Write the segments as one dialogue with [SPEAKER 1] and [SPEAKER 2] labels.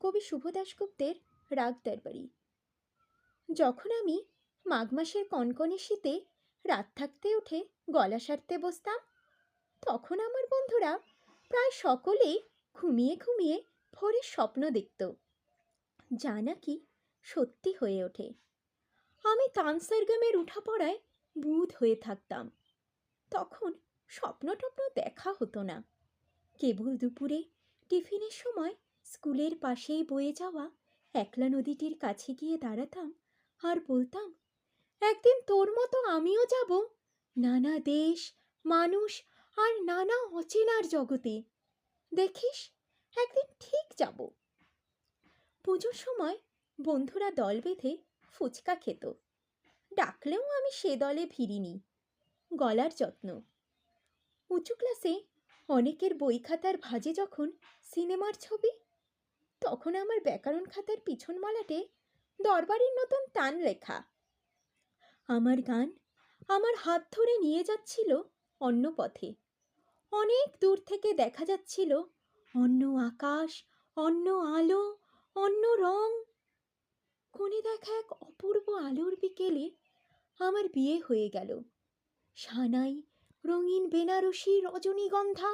[SPEAKER 1] কবি শুভ দাশগুপ্তের রাগ দরবারি। যখন আমি মাঘ মাসের কনকনে শীতে রাত থাকতে উঠে গলা সারতে বসতাম, তখন আমার বন্ধুরা প্রায় সকলেই ঘুমিয়ে ঘুমিয়ে ভোরের স্বপ্ন দেখত, যা নাকি সত্যি হয়ে ওঠে। আমি তান সরগমের উঠা পড়ায় বুঁদ হয়ে থাকতাম। তখন স্বপ্ন টপ্ন দেখা হতো না, কেবল দুপুরে টিফিনের সময় স্কুলের পাশেই বয়ে যাওয়া একলা নদীটির কাছে গিয়ে দাঁড়াতাম আর বলতাম, একদিন তোর মতো আমিও যাব নানা দেশ, মানুষ আর নানা অচেনার জগতে। দেখিস, একদিন ঠিক যাব। পুজোর সময় বন্ধুরা দল বেঁধে ফুচকা খেত, ডাকলেও আমি সে দলে ভিড়িনি। গলার যত্ন। উঁচু ক্লাসে অনেকের বই খাতার ভাজে যখন সিনেমার ছবি, তখন আমার ব্যাকরণ খাতার পিছন মলাটে দরবারির নতুন টান লেখা। আমার গান আমার হাত ধরে নিয়ে যাচ্ছিল অন্য পথে। অনেক দূর থেকে দেখা যাচ্ছিল অন্য আকাশ, অন্য আলো, অন্য রং। কোণে দেখা এক অপূর্ব আলোর বিকেলে আমার বিয়ে হয়ে গেল। সানাই, রঙিন বেনারসি, রজনীগন্ধা।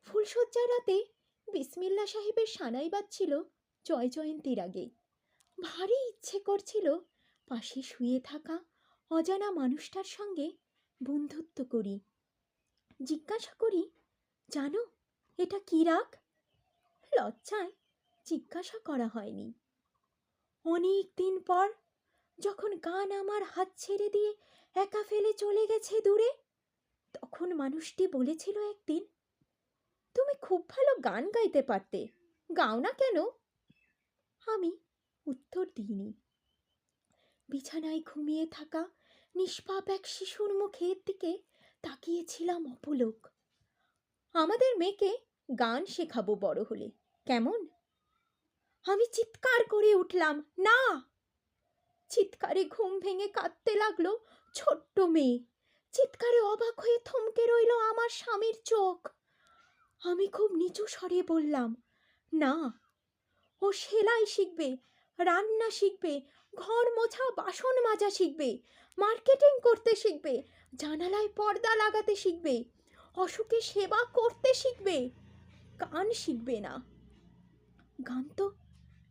[SPEAKER 1] ফুলশয্যার রাতে বিসমিল্লা সাহেবের সানাই বাজছিল জয় জয়ন্তীর আগে। ভারী ইচ্ছে করছিল পাশে শুয়ে থাকা অজানা মানুষটার সঙ্গে বন্ধুত্ব করি, জিজ্ঞাসা করি, জানো এটা কী রাগ? লজ্জায় জিজ্ঞাসা করা হয়নি। অনেক দিন পর যখন গান আমার হাত ছেড়ে দিয়ে একা ফেলে চলে গেছে দূরে, তখন মানুষটি বলেছিল একদিন, তুমি খুব ভালো গান গাইতে পারতে, গাও না কেন? আমি উত্তর দিইনি। বিছানায় ঘুমিয়ে থাকা নিষ্পাপ এক শিশুর মুখের দিকে তাকিয়েছিলাম অপলক। আমাদের মেয়েকে গান শেখাবো বড় হলে, কেমন? আমি চিৎকার করে উঠলাম, না! চিৎকারে ঘুম ভেঙে কাঁদতে লাগলো ছোট্ট মেয়ে। চিৎকারে অবাক হয়ে থমকে রইল আমার স্বামীর চোখ। আমি খুব নিচু স্বরে বললাম, না, ও সেলাই শিখবে, রান্না শিখবে, ঘর মোছা বাসন মাজা শিখবে, মার্কেটিং করতে শিখবে, জানালায় পর্দা লাগাতে শিখবে, অসুখে সেবা করতে শিখবে, গান শিখবে না। গান তো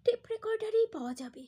[SPEAKER 1] টেপ রেকর্ডারেই পাওয়া যাবে।